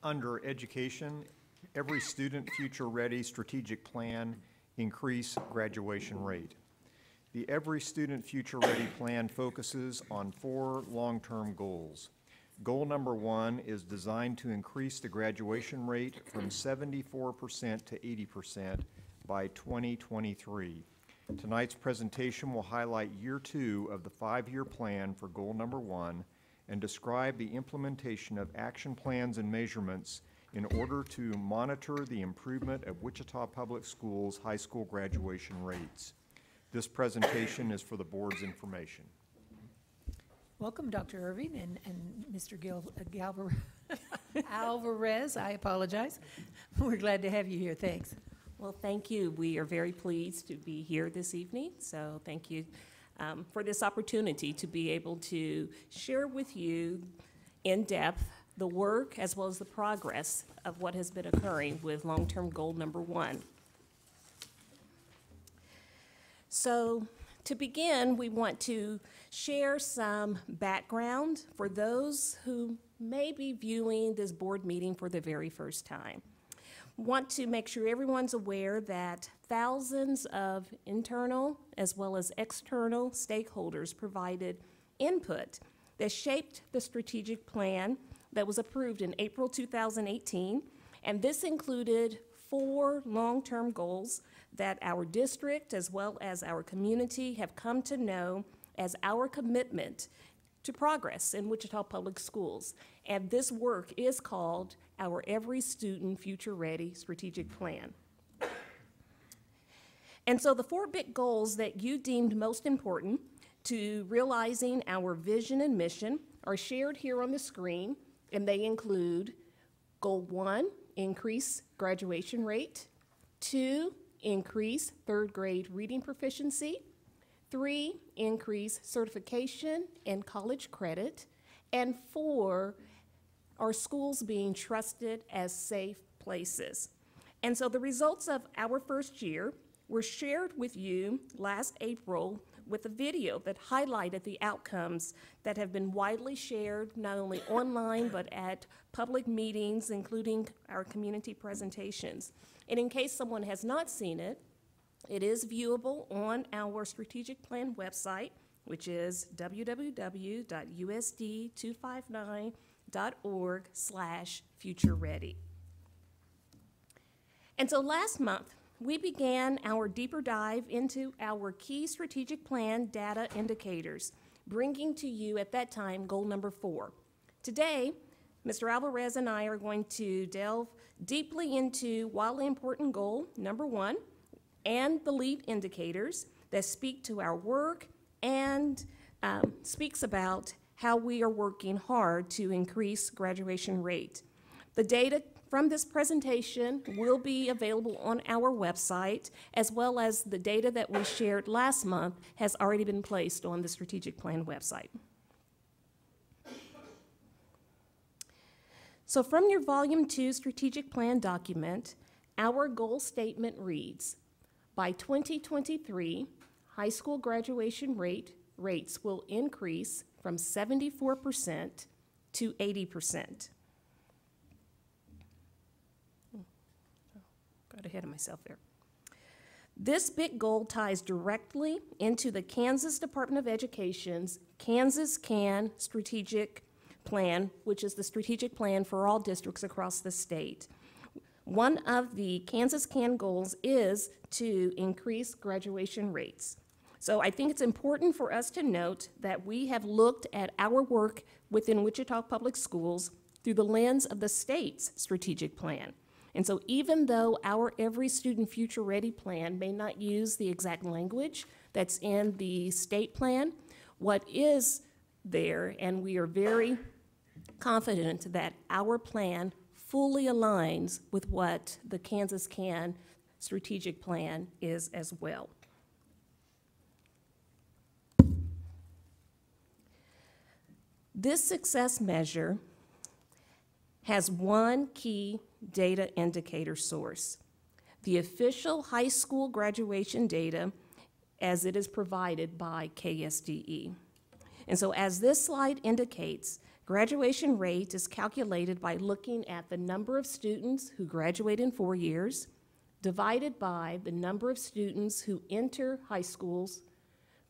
Under education, every student future-ready strategic plan increase graduation rate. The Every Student Future-Ready plan focuses on 4 long-term goals. Goal number 1 is designed to increase the graduation rate from 74% to 80% by 2023. Tonight's presentation will highlight year 2 of the 5-year plan for goal number 1 and describe the implementation of action plans and measurements in order to monitor the improvement of Wichita Public Schools high school graduation rates. This presentation is for the board's information. Welcome, Dr. Irving and Mr. Alvarez. I apologize. We're glad to have you here. Thanks. Well, thank you. We are very pleased to be here this evening, so thank you for this opportunity to be able to share with you in depth the work as well as the progress of what has been occurring with long-term goal number 1. So to begin, we want to share some background for those who may be viewing this board meeting for the very first time. Want to make sure everyone's aware that thousands of internal as well as external stakeholders provided input that shaped the strategic plan that was approved in April 2018, and this included 4 long-term goals that our district as well as our community have come to know as our commitment to progress in Wichita Public Schools. And this work is called our Every Student Future Ready Strategic Plan. And so the 4 big goals that you deemed most important to realizing our vision and mission are shared here on the screen, and they include Goal 1, increase graduation rate; 2, increase 3rd grade reading proficiency; 3, increase certification and college credit; and 4, are schools being trusted as safe places. And so the results of our first year were shared with you last April with a video that highlighted the outcomes that have been widely shared, not only online, but at public meetings, including our community presentations. And in case someone has not seen it, it is viewable on our strategic plan website, which is www.usd259.org/future-ready. And so last month, we began our deeper dive into our key strategic plan data indicators, bringing to you at that time goal number 4. Today, Mr. Alvarez and I are going to delve deeply into wildly important goal number 1 and the lead indicators that speak to our work and speaks about how we are working hard to increase graduation rate. The data from this presentation will be available on our website, as well as the data that we shared last month has already been placed on the strategic plan website. So from your Volume 2 strategic plan document, our goal statement reads, by 2023, high school graduation rates will increase from 74% to 80%. Got ahead of myself there. This big goal ties directly into the Kansas Department of Education's Kansas CAN strategic plan, which is the strategic plan for all districts across the state. One of the Kansas CAN goals is to increase graduation rates. So I think it's important for us to note that we have looked at our work within Wichita Public Schools through the lens of the state's strategic plan. And so even though our Every Student Future Ready plan may not use the exact language that's in the state plan, what is there, and we are very confident that our plan fully aligns with what the Kansas CAN strategic plan is as well. This success measure has one key data indicator source, the official high school graduation data as it is provided by KSDE. And so as this slide indicates, Graduation rate is calculated by looking at the number of students who graduate in 4 years, divided by the number of students who enter high schools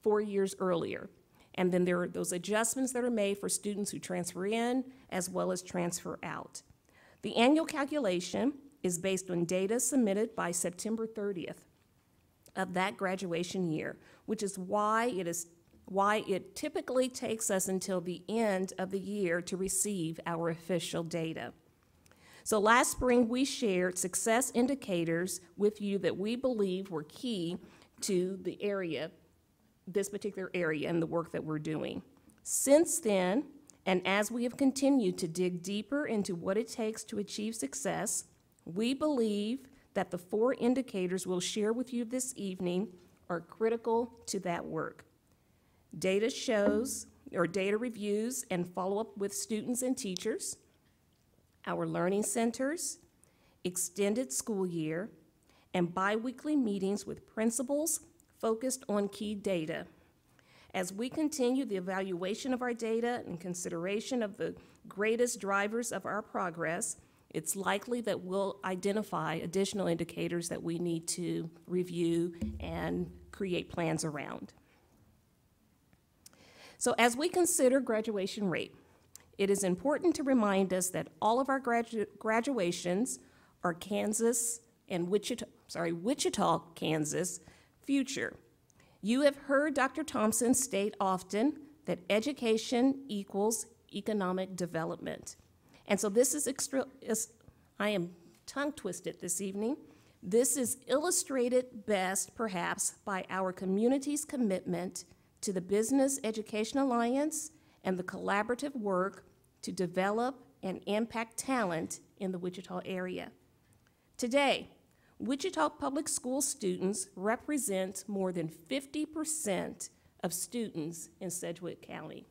4 years earlier. And then there are those adjustments that are made for students who transfer in as well as transfer out. The annual calculation is based on data submitted by September 30th of that graduation year, which is why it typically takes us until the end of the year to receive our official data. So last spring, we shared success indicators with you that we believe were key to the area, this particular area, and the work that we're doing. Since then, and as we have continued to dig deeper into what it takes to achieve success, we believe that the 4 indicators we'll share with you this evening are critical to that work. Data shows, or data reviews and follow-up with students and teachers, our learning centers, extended school year, and biweekly meetings with principals focused on key data. As we continue the evaluation of our data and consideration of the greatest drivers of our progress, it's likely that we'll identify additional indicators that we need to review and create plans around. So as we consider graduation rate, it is important to remind us that all of our graduations are Wichita, Kansas future. You have heard Dr. Thompson state often that education equals economic development. And so this is I am tongue-twisted this evening. This is illustrated best, perhaps, by our community's commitment to the Business Education Alliance and the collaborative work to develop and impact talent in the Wichita area. Today, Wichita Public School students represent more than 50% of students in Sedgwick County.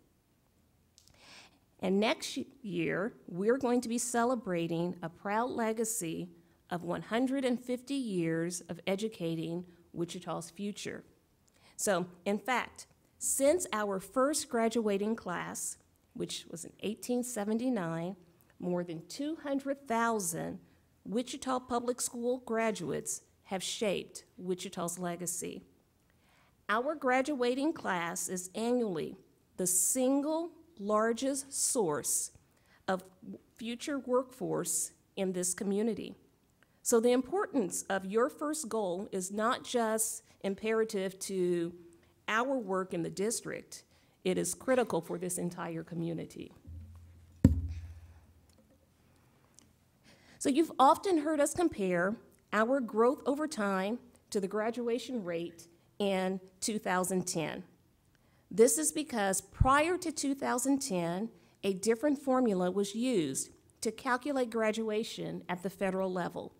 And next year, we're going to be celebrating a proud legacy of 150 years of educating Wichita's future. So, in fact, since our first graduating class, which was in 1879, more than 200,000 Wichita Public School graduates have shaped Wichita's legacy. Our graduating class is annually the single largest source of future workforce in this community. So the importance of your first goal is not just imperative to our work in the district, it is critical for this entire community. So you've often heard us compare our growth over time to the graduation rate in 2010. This is because prior to 2010, a different formula was used to calculate graduation at the federal level.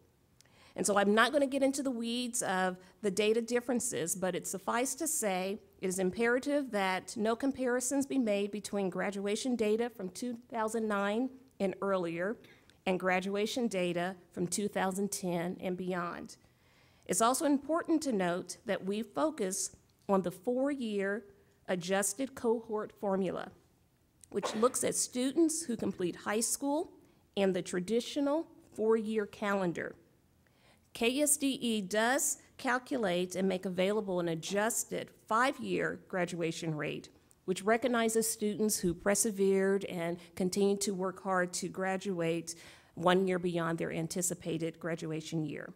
And so I'm not going to get into the weeds of the data differences, but it suffice to say it is imperative that no comparisons be made between graduation data from 2009 and earlier and graduation data from 2010 and beyond. It's also important to note that we focus on the 4-year adjusted cohort formula, which looks at students who complete high school and the traditional 4-year calendar. KSDE does calculate and make available an adjusted 5-year graduation rate, which recognizes students who persevered and continued to work hard to graduate 1 year beyond their anticipated graduation year.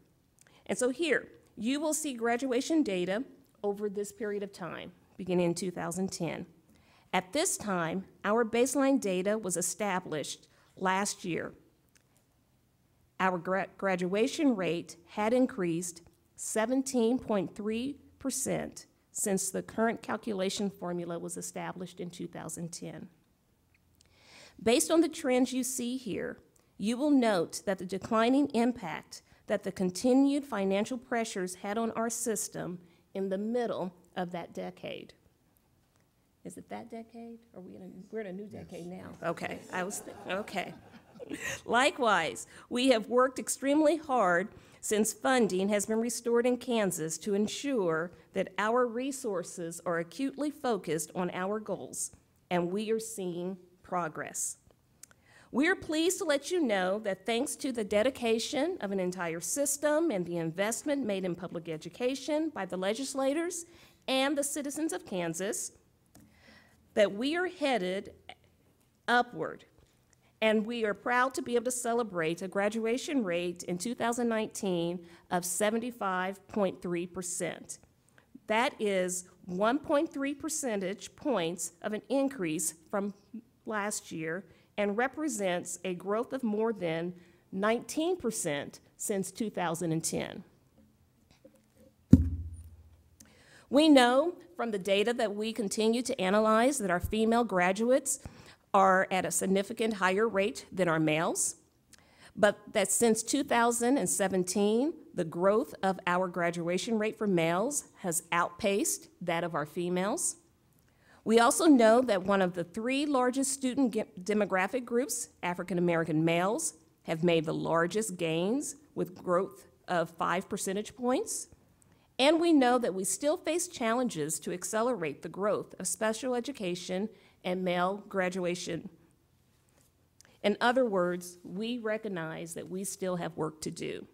And so here, you will see graduation data over this period of time, beginning in 2010. At this time, our baseline data was established last year. Our graduation rate had increased 17.3% since the current calculation formula was established in 2010. Based on the trends you see here, you will note that the declining impact that the continued financial pressures had on our system in the middle of that decade. Is it that decade? We're in a new decade now. Okay, okay. Likewise, we have worked extremely hard since funding has been restored in Kansas to ensure that our resources are acutely focused on our goals, and we are seeing progress. We are pleased to let you know that thanks to the dedication of an entire system and the investment made in public education by the legislators and the citizens of Kansas, that we are headed upward. And we are proud to be able to celebrate a graduation rate in 2019 of 75.3%. That is 1.3 percentage points of an increase from last year and represents a growth of more than 19% since 2010. We know from the data that we continue to analyze that our female graduates are at a significant higher rate than our males, but that since 2017, the growth of our graduation rate for males has outpaced that of our females. We also know that one of the three largest student demographic groups, African American males, have made the largest gains with growth of 5 percentage points. And we know that we still face challenges to accelerate the growth of special education and male graduation. In other words, we recognize that we still have work to do.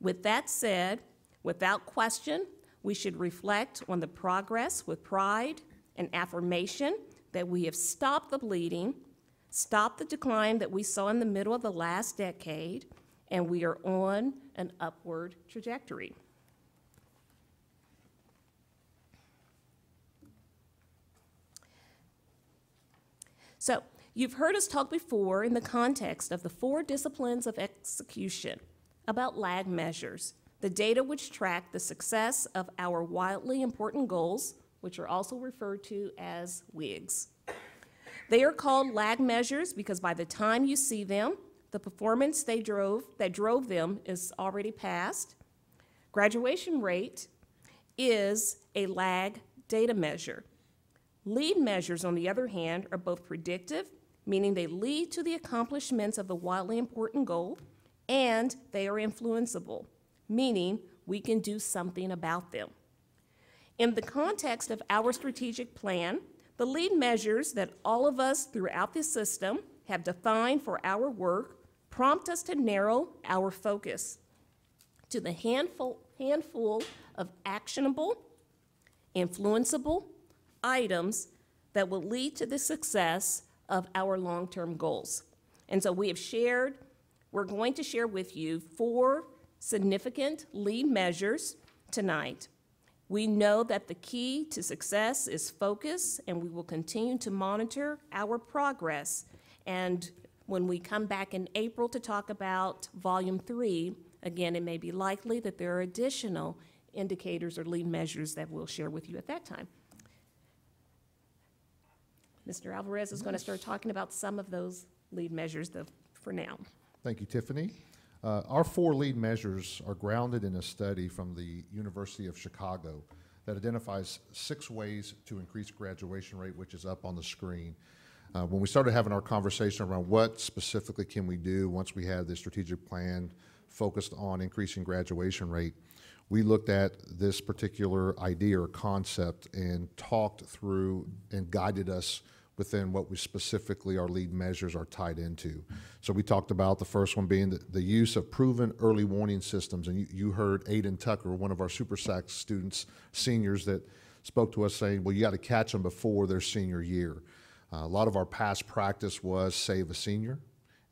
With that said, without question, we should reflect on the progress with pride and affirmation that we have stopped the bleeding, stopped the decline that we saw in the middle of the last decade, and we are on an upward trajectory. So, you've heard us talk before in the context of the 4 disciplines of execution about lag measures, the data which track the success of our wildly important goals, which are also referred to as WIGs. They are called lag measures because by the time you see them, the performance that drove them is already past. Graduation rate is a lag data measure. Lead measures, on the other hand, are both predictive, meaning they lead to the accomplishments of the wildly important goal, and they are influenceable, meaning we can do something about them. In the context of our strategic plan, the lead measures that all of us throughout the system have defined for our work prompt us to narrow our focus to the handful of actionable, influenceable items that will lead to the success of our long-term goals. And so we're going to share with you 4 significant lead measures tonight. We know that the key to success is focus, and we will continue to monitor our progress. And when we come back in April to talk about Volume 3, again, it may be likely that there are additional indicators or lead measures that we'll share with you at that time. Mr. Alvarez is going to start talking about some of those lead measures for now. Thank you, Tiffinie. Our 4 lead measures are grounded in a study from the University of Chicago that identifies 6 ways to increase graduation rate, which is up on the screen. When we started having our conversation around what specifically can we do once we had the strategic plan focused on increasing graduation rate, we looked at this particular idea or concept and talked through and guided us within what we specifically our lead measures are tied into. So we talked about the first one being the use of proven early warning systems. And you heard Aiden Tucker, one of our Super SAC students, seniors, that spoke to us saying, well, you got to catch them before their senior year. A lot of our past practice was save a senior,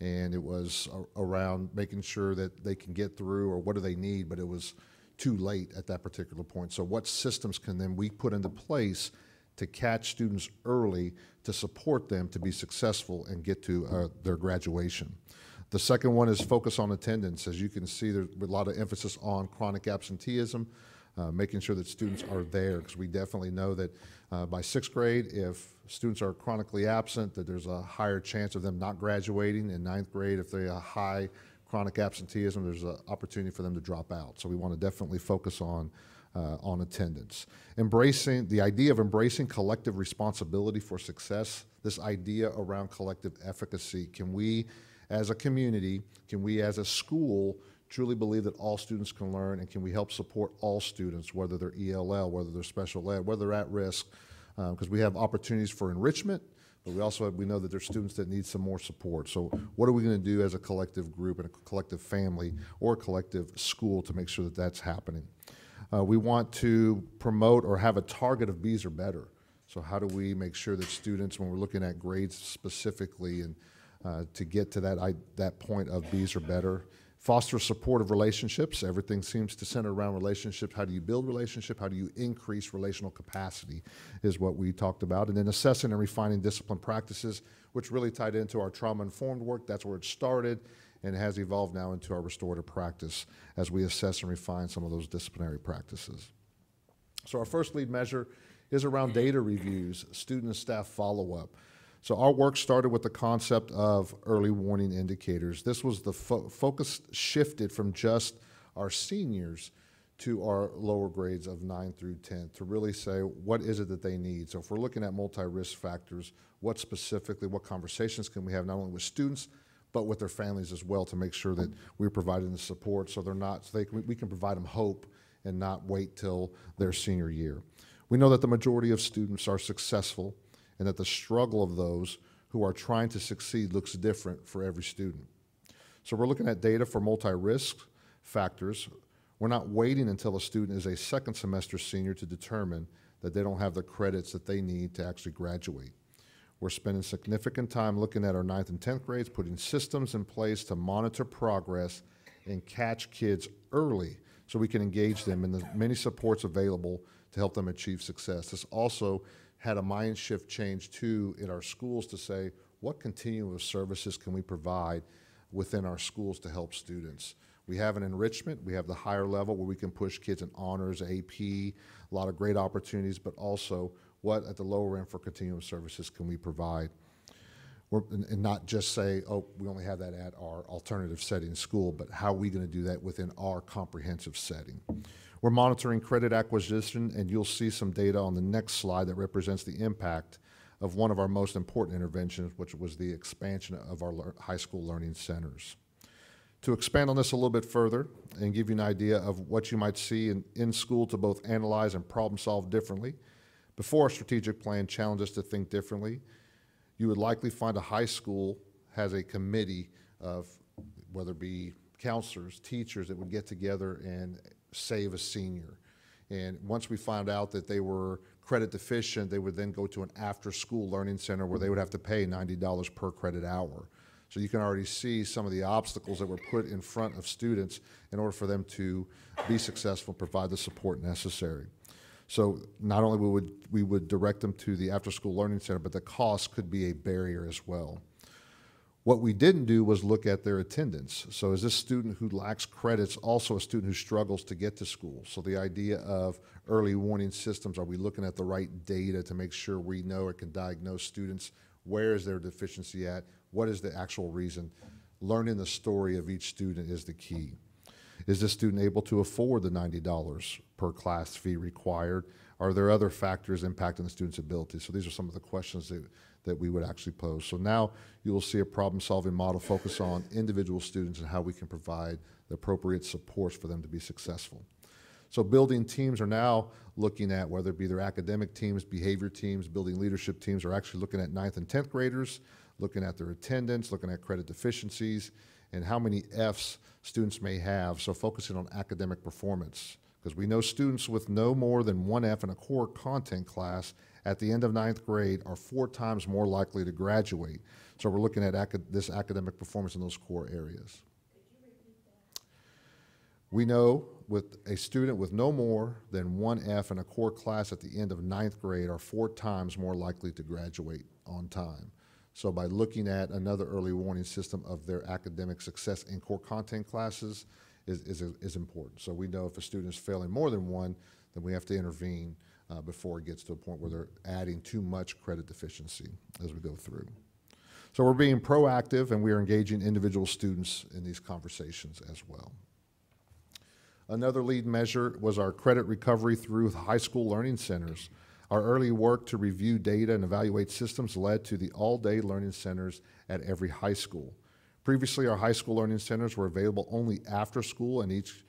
and it was around making sure that they can get through or what do they need, but it was too late at that particular point. So what systems can then we put into place to catch students early to support them to be successful and get to their graduation? The second one is focus on attendance. As you can see, there's a lot of emphasis on chronic absenteeism, making sure that students are there, because we definitely know that by 6th grade, if students are chronically absent, that there's a higher chance of them not graduating. In 9th grade, if they have high chronic absenteeism, there's an opportunity for them to drop out. So we want to definitely focus on attendance. Embracing the idea of embracing collective responsibility for success, this idea around collective efficacy. Can we as a community, can we as a school truly believe that all students can learn, and can we help support all students, whether they're ELL, whether they're special ed, whether they're at risk, because we have opportunities for enrichment, but we know that there's students that need some more support. So what are we going to do as a collective group and a collective family or a collective school to make sure that that's happening? We want to promote or have a target of Bs or better. So how do we make sure that students, when we're looking at grades specifically, and to get to that point of Bs or better? Foster supportive relationships. Everything seems to center around relationships. How do you build relationship? How do you increase relational capacity is what we talked about. And then assessing and refining discipline practices, which really tied into our trauma-informed work. That's where it started and has evolved now into our restorative practice as we assess and refine some of those disciplinary practices. So our first lead measure is around data reviews, student and staff follow-up. So our work started with the concept of early warning indicators. This was the focus shifted from just our seniors to our lower grades of 9 through 10 to really say, what is it that they need? So if we're looking at multi-risk factors, what conversations can we have not only with students, but with their families as well to make sure that we're providing the support so we can provide them hope and not wait till their senior year. We know that the majority of students are successful and that the struggle of those who are trying to succeed looks different for every student. So we're looking at data for multi-risk factors. We're not waiting until a student is a second semester senior to determine that they don't have the credits that they need to actually graduate. We're spending significant time looking at our 9th and 10th grades, putting systems in place to monitor progress and catch kids early so we can engage them in the many supports available to help them achieve success. This also had a mind shift change too in our schools to say, what continuum of services can we provide within our schools to help students? We have an enrichment, we have the higher level where we can push kids in honors, AP, a lot of great opportunities, but also what at the lower end for continuum services can we provide? And not just say, oh, we only have that at our alternative setting school, but how are we going to do that within our comprehensive setting? We're monitoring credit acquisition, and you'll see some data on the next slide that represents the impact of one of our most important interventions, which was the expansion of our high school learning centers. To expand on this a little bit further and give you an idea of what you might see in school to both analyze and problem solve differently, before our strategic plan challenged us to think differently, you would likely find a high school has a committee of, whether it be counselors, teachers, that would get together and save a senior. And once we found out that they were credit deficient, they would then go to an after-school learning center where they would have to pay $90 per credit hour. So you can already see some of the obstacles that were put in front of students in order for them to be successful and provide the support necessary. So not only we would direct them to the after-school learning center, but the cost could be a barrier as well. What we didn't do was look at their attendance. So is this student who lacks credits also a student who struggles to get to school? So the idea of early warning systems, are we looking at the right data to make sure we know or can diagnose students? Where is their deficiency at? What is the actual reason? Learning the story of each student is the key. Is this student able to afford the $90 per class fee required? Are there other factors impacting the student's ability? So these are some of the questions that we would actually pose. So now you will see a problem-solving model focus on individual students and how we can provide the appropriate supports for them to be successful. So building teams are now looking at whether it be their academic teams, behavior teams, building leadership teams, are actually looking at 9th and 10th graders, looking at their attendance, looking at credit deficiencies, and how many Fs students may have, so focusing on academic performance. Because we know students with no more than one F in a core content class at the end of 9th grade are 4 times more likely to graduate. So we're looking at this academic performance in those core areas. We know with a student with no more than one F in a core class at the end of 9th grade are 4 times more likely to graduate on time. So by looking at another early warning system of their academic success in core content classes is important. So we know if a student is failing more than one, then we have to intervene before it gets to a point where they're adding too much credit deficiency as we go through. So we're being proactive, and we are engaging individual students in these conversations as well. Another lead measure was our credit recovery through high school learning centers. Our early work to review data and evaluate systems led to the all-day learning centers at every high school. Previously, our high school learning centers were available only after school, and each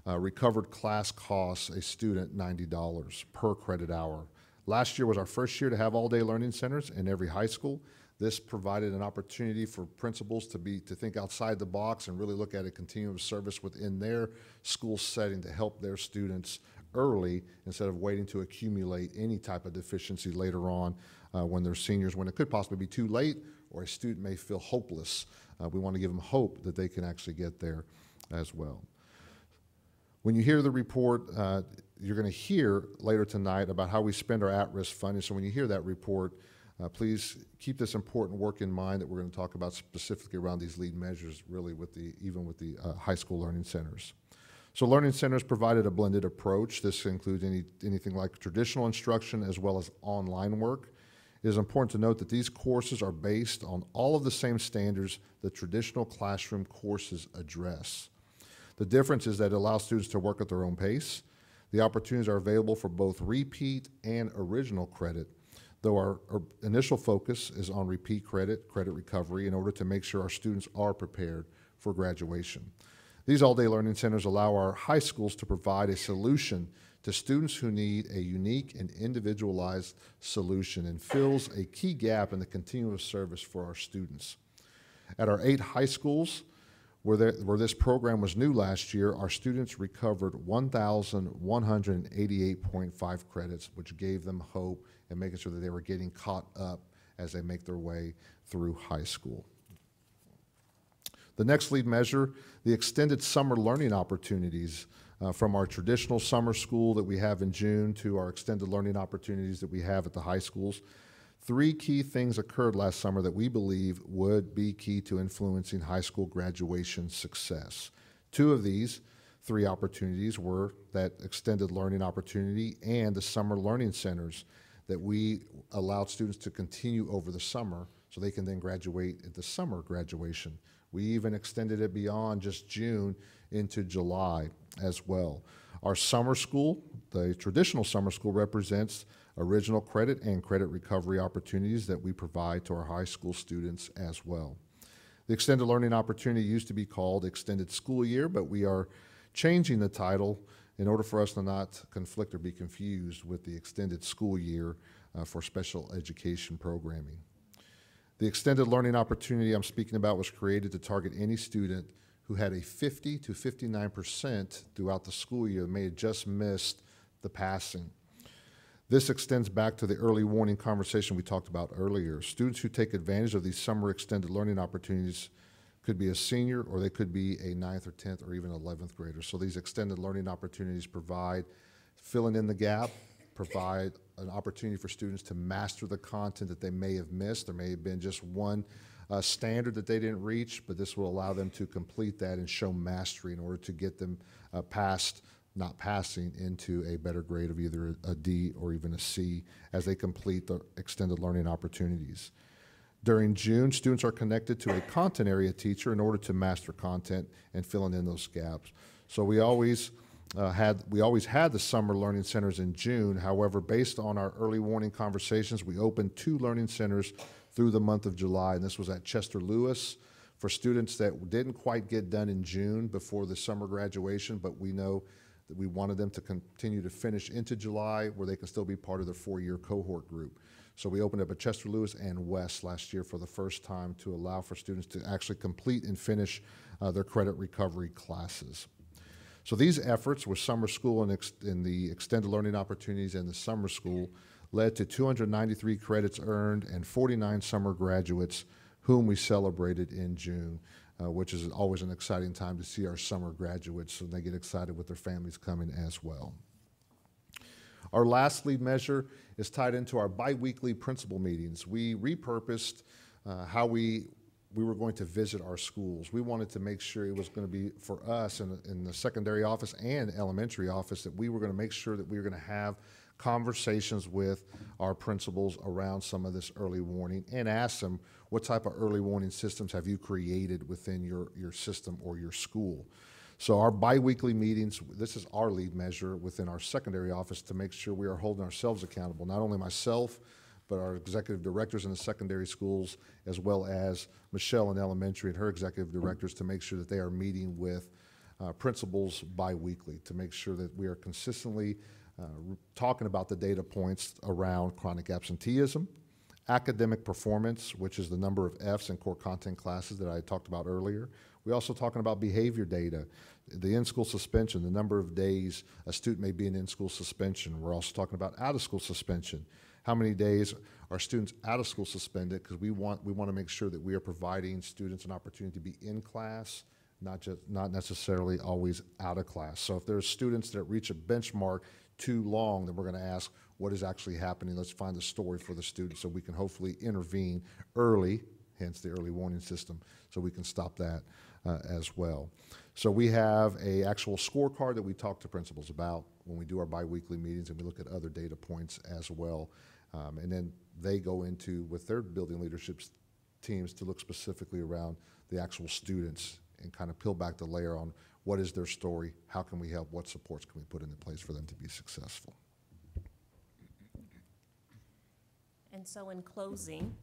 recovered class costs a student $90 per credit hour. Last year was our first year to have all-day learning centers in every high school. This provided an opportunity for principals to think outside the box and really look at a continuum of service within their school setting to help their students early instead of waiting to accumulate any type of deficiency later on when they're seniors, when it could possibly be too late or a student may feel hopeless. We want to give them hope that they can actually get there as well. When you hear the report, you're going to hear later tonight about how we spend our at-risk funding. So when you hear that report, please keep this important work in mind that we're going to talk about specifically around these lead measures, really even with the high school learning centers. So learning centers provided a blended approach. This includes anything like traditional instruction as well as online work. It is important to note that these courses are based on all of the same standards that traditional classroom courses address. The difference is that it allows students to work at their own pace. The opportunities are available for both repeat and original credit, though our initial focus is on repeat credit recovery, in order to make sure our students are prepared for graduation. These all-day learning centers allow our high schools to provide a solution to students who need a unique and individualized solution and fills a key gap in the continuum of service for our students. At our 8 high schools, where this program was new last year, our students recovered 1,188.5 credits, which gave them hope and making sure that they were getting caught up as they make their way through high school. The next lead measure, the extended summer learning opportunities from our traditional summer school that we have in June to our extended learning opportunities that we have at the high schools. 3 key things occurred last summer that we believe would be key to influencing high school graduation success. 2 of these 3 opportunities were that extended learning opportunity and the summer learning centers that we allowed students to continue over the summer so they can then graduate at the summer graduation. We even extended it beyond just June into July as well. Our summer school, the traditional summer school, represents original credit and credit recovery opportunities that we provide to our high school students as well. The extended learning opportunity used to be called extended school year, but we are changing the title in order for us to not conflict or be confused with the extended school year for special education programming. The extended learning opportunity I'm speaking about was created to target any student who had a 50 to 59% throughout the school year that may have just missed the passing. This extends back to the early warning conversation we talked about earlier. Students who take advantage of these summer extended learning opportunities could be a senior, or they could be a 9th or 10th or even 11th grader. So these extended learning opportunities provide filling in the gap, provide an opportunity for students to master the content that they may have missed. There may have been just one standard that they didn't reach, but this will allow them to complete that and show mastery in order to get them past not passing into a better grade of either a D or even a C as they complete the extended learning opportunities. During June, students are connected to a content area teacher in order to master content and filling in those gaps. So we always had the summer learning centers in June. However, based on our early warning conversations, we opened 2 learning centers through the month of July, and this was at Chester Lewis for students that didn't quite get done in June before the summer graduation, but we know that we wanted them to continue to finish into July where they can still be part of the 4-year cohort group. So we opened up at Chester Lewis and West last year for the first time to allow for students to actually complete and finish their credit recovery classes. So these efforts with summer school and in the extended learning opportunities and the summer school led to 293 credits earned and 49 summer graduates whom we celebrated in June, which is always an exciting time to see our summer graduates, and they get excited with their families coming as well. Our last lead measure is tied into our biweekly principal meetings. We repurposed how we were going to visit our schools. We wanted to make sure it was going to be for us in the secondary office and elementary office that we were going to make sure that we were going to have conversations with our principals around some of this early warning and ask them, what type of early warning systems have you created within your system or your school? So our biweekly meetings, this is our lead measure within our secondary office to make sure we are holding ourselves accountable, not only myself, but our executive directors in the secondary schools, as well as Michelle in elementary and her executive directors, to make sure that they are meeting with principals biweekly to make sure that we are consistently talking about the data points around chronic absenteeism, academic performance, which is the number of Fs in core content classes that I talked about earlier. We're also talking about behavior data, the in-school suspension, the number of days a student may be in in-school suspension. We're also talking about out-of-school suspension. How many days are students out of school suspended? Because we want to make sure that we are providing students an opportunity to be in class, not necessarily always out of class. So if there's students that reach a benchmark too long, then we're going to ask what is actually happening. Let's find the story for the student so we can hopefully intervene early, hence the early warning system, so we can stop that as well. So we have a actual scorecard that we talk to principals about when we do our biweekly meetings, and we look at other data points as well. And then they go into, with their building leadership teams, to look specifically around the actual students and kind of peel back the layer on what is their story, how can we help, what supports can we put into place for them to be successful. And so in closing,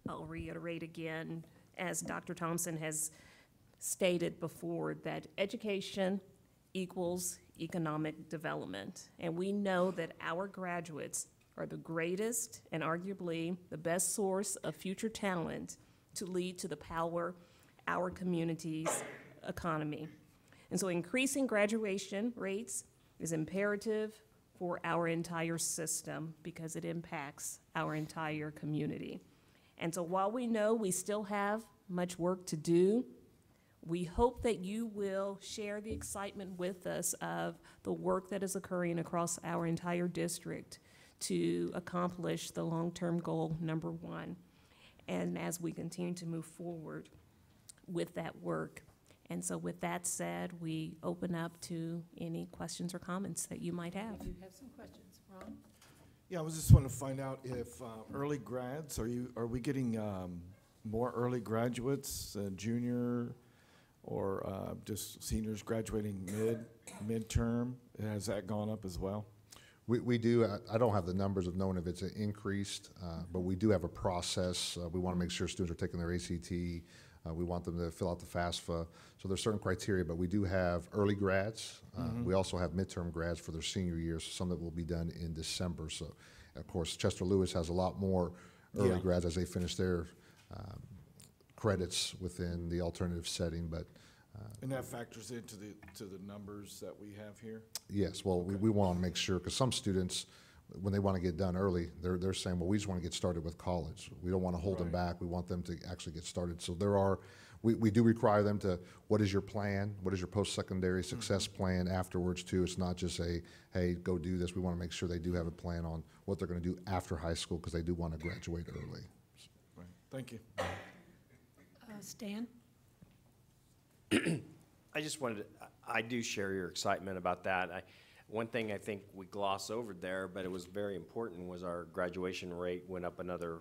I'll reiterate again, as Dr. Thompson has stated before, that education equals economic development. And we know that our graduates are the greatest and arguably the best source of future talent to lead to the power our community's economy. And so increasing graduation rates is imperative for our entire system because it impacts our entire community. And so while we know we still have much work to do, we hope that you will share the excitement with us of the work that is occurring across our entire district to accomplish the long-term goal number 1. And as we continue to move forward with that work. And so with that said, we open up to any questions or comments that you might have. We do have some questions. Ron? Yeah, I was just wanting to find out if early grads, are we getting more early graduates, junior, or just seniors graduating midterm? Has that gone up as well? We do. I don't have the numbers of knowing if it's increased, but we do have a process. We want to make sure students are taking their ACT. We want them to fill out the FAFSA. So there's certain criteria, but we do have early grads. We also have midterm grads for their senior years, some that will be done in December. So, of course, Chester Lewis has a lot more early grads as they finish their credits within the alternative setting, but and that factors into the numbers that we have here? yes, well, we want to make sure, because some students, when they want to get done early, they're saying, well, we just want to get started with college. We don't want to hold them back. We want them to actually get started. So we do require them to, what is your plan? What is your post-secondary success plan afterwards too? It's not just hey, go do this. We want to make sure they do have a plan on what they're going to do after high school, because they do want to graduate early. Right. Thank you. Stan? I do share your excitement about that. One thing I think we gloss over there, but it was very important, was our graduation rate went up another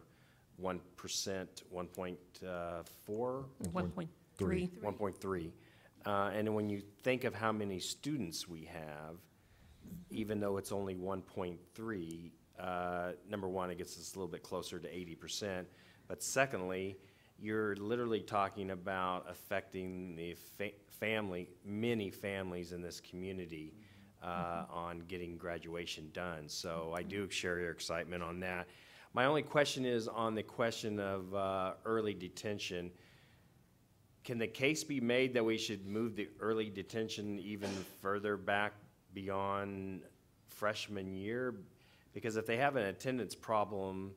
1%, 1.4? 1.3. 1.3. And when you think of how many students we have, even though it's only 1.3, number one, it gets us a little bit closer to 80%. But secondly, you're literally talking about affecting the many families in this community on getting graduation done. So I do share your excitement on that. My only question is on the question of early detention. Can the case be made that we should move the early detention even further back beyond freshman year? Because if they have an attendance problem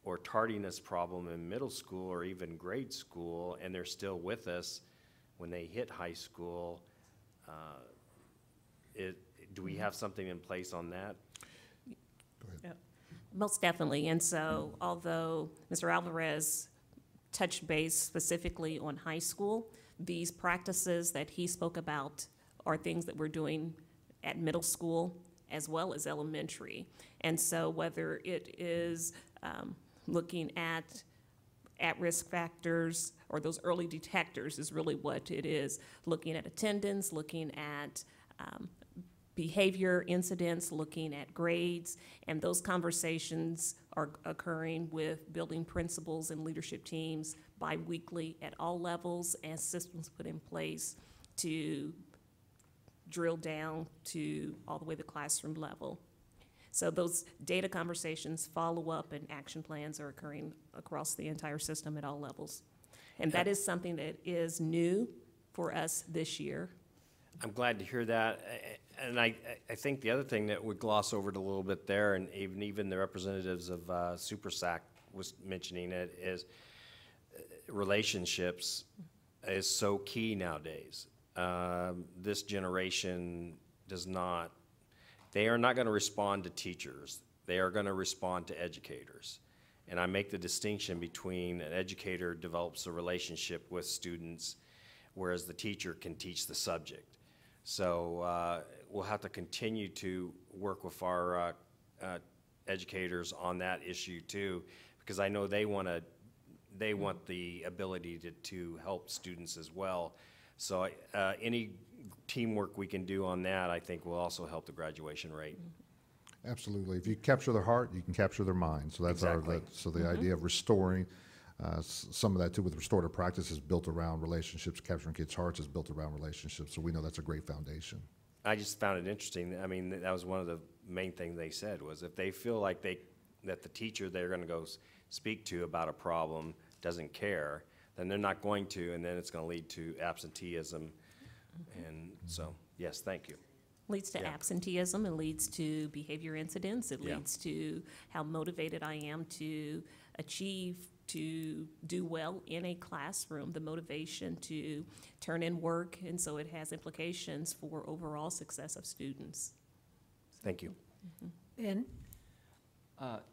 or tardiness problem in middle school or even grade school, and they're still with us when they hit high school, do we have something in place on that? Most definitely. And so although Mr. Alvarez touched base specifically on high school, these practices that he spoke about are things that we're doing at middle school as well as elementary. And so whether it is looking at at-risk factors or those early detectors is really what it is. Looking at attendance, looking at behavior incidents, looking at grades, and those conversations are occurring with building principals and leadership teams bi-weekly at all levels, and systems put in place to drill down to all the way to classroom level. So those data conversations, follow-up, and action plans are occurring across the entire system at all levels. And that is something that is new for us this year. I'm glad to hear that. And I think the other thing that we gloss over it a little bit there, and even the representatives of SuperSAC was mentioning it, is relationships is so key nowadays. This generation does not, they are not going to respond to teachers. They are going to respond to educators. And I make the distinction between an educator develops a relationship with students, whereas the teacher can teach the subject. So we'll have to continue to work with our educators on that issue too, because I know they want the ability to help students as well. So any teamwork we can do on that, I think, will also help the graduation rate. Absolutely. If you capture their heart, you can capture their mind. So that's Exactly. so the idea of restoring, some of that too with restorative practice is built around relationships. Capturing kids' hearts is built around relationships. So we know that's a great foundation. I just found it interesting. I mean, that was one of the main things they said was if they feel like that the teacher they're going to go speak to about a problem doesn't care, then they're not going to, and then it's going to lead to absenteeism. And so, yes, thank you. Leads to Yeah. absenteeism, it leads to behavior incidents, it Yeah. leads to how motivated I am to achieve, to do well in a classroom, the motivation to turn in work, and so it has implications for overall success of students. Thank you. Ben?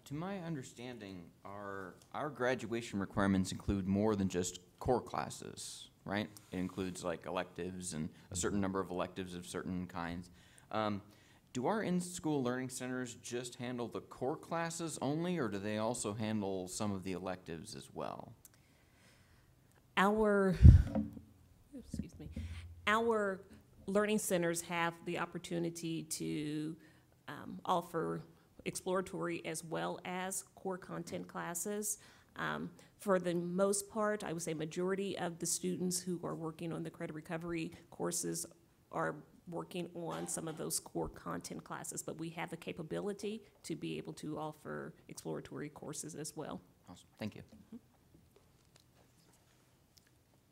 To my understanding, our graduation requirements include more than just core classes, right? It includes like electives and a certain number of electives of certain kinds. Do our in-school learning centers just handle the core classes only, or do they also handle some of the electives as well? Our learning centers have the opportunity to offer exploratory as well as core content classes. For the most part, I would say majority of the students who are working on the credit recovery courses are working on some of those core content classes, but we have the capability to be able to offer exploratory courses as well. Awesome, thank you.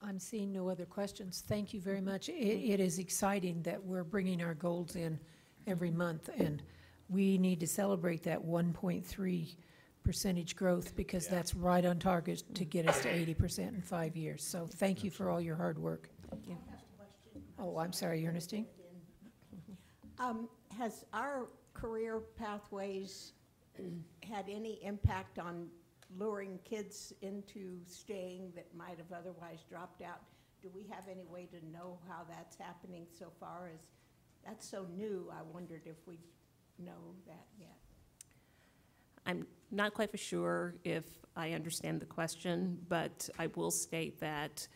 I'm seeing no other questions. Thank you very much. It is exciting that we're bringing our goals in every month, and we need to celebrate that 1.3% growth because that's right on target to get us to 80% in 5 years. So thank you for all your hard work. Yeah. Oh, I'm sorry, Ernestine? Has our career pathways had any impact on luring kids into staying that might have otherwise dropped out? Do we have any way to know how that's happening so far? As that's so new, I wondered if we know that yet. I'm not quite for sure if I understand the question, but I will state that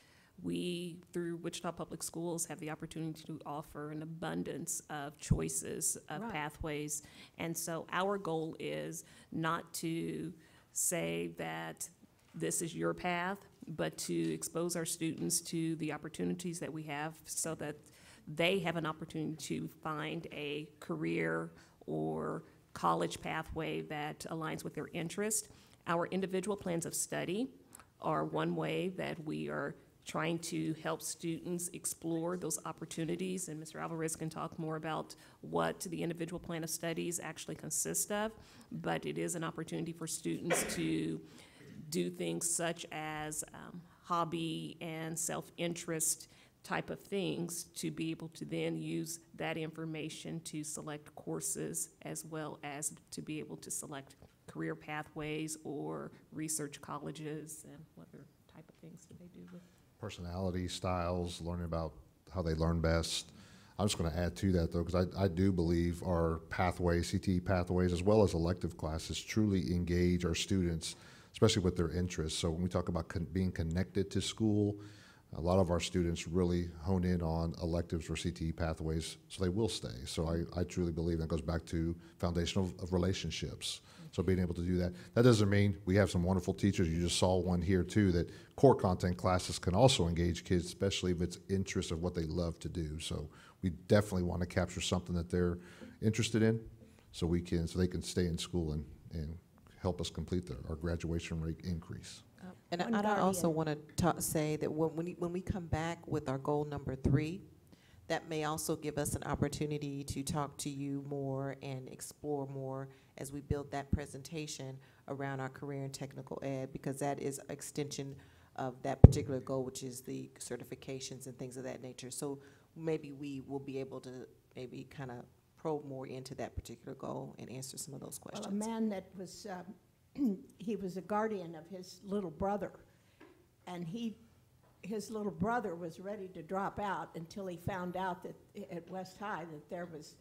we, through Wichita Public Schools, have the opportunity to offer an abundance of choices of Right. pathways. And so our goal is not to say that this is your path, but to expose our students to the opportunities that we have so that they have an opportunity to find a career or college pathway that aligns with their interest. Our individual plans of study are one way that we are trying to help students explore those opportunities, and Mr. Alvarez can talk more about what the individual plan of studies actually consist of, but it is an opportunity for students to do things such as hobby and self-interest type of things to be able to then use that information to select courses as well as to be able to select career pathways or research colleges, and what other type of things do they do with Personality, styles, learning about how they learn best. I'm just going to add to that, though, because I do believe our pathways, CTE pathways, as well as elective classes, truly engage our students, especially with their interests. So when we talk about being connected to school, A lot of our students really hone in on electives or CTE pathways, so they will stay. So I truly believe that goes back to foundation of relationships. So being able to do that. That doesn't mean we have some wonderful teachers. You just saw one here too, that core content classes can also engage kids, especially if it's interest of what they love to do. So we definitely want to capture something that they're interested in, so they can stay in school and help us complete our graduation rate increase. And One I also guardian. want to say that when we come back with our goal number 3, that may also give us an opportunity to talk to you more and explore more as we build that presentation around our career and technical ed, because that is an extension of that particular goal, which is the certifications and things of that nature. So maybe we will be able to maybe kind of probe more into that particular goal and answer some of those questions. Well, a man that was, he was a guardian of his little brother, and his little brother was ready to drop out until he found out that at West High that there was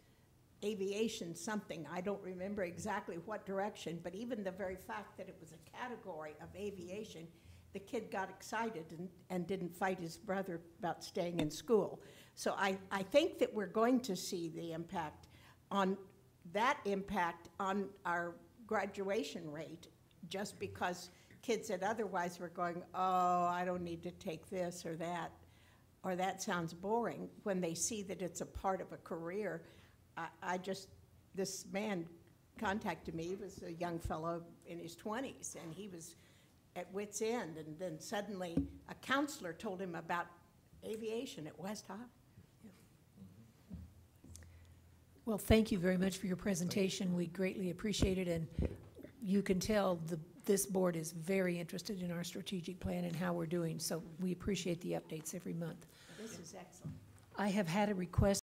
aviation something. I don't remember exactly what direction, but even the very fact that it was a category of aviation, the kid got excited and didn't fight his brother about staying in school. So I think that we're going to see the impact on our graduation rate, just because kids that otherwise were going, oh, I don't need to take this or that sounds boring, when they see that it's a part of a career. This man contacted me. He was a young fellow in his 20s, and he was at wit's end, and then suddenly a counselor told him about aviation at West High. Well, thank you very much for your presentation. We greatly appreciate it, and you can tell this board is very interested in our strategic plan and how we're doing, so we appreciate the updates every month. This is excellent. I have had a request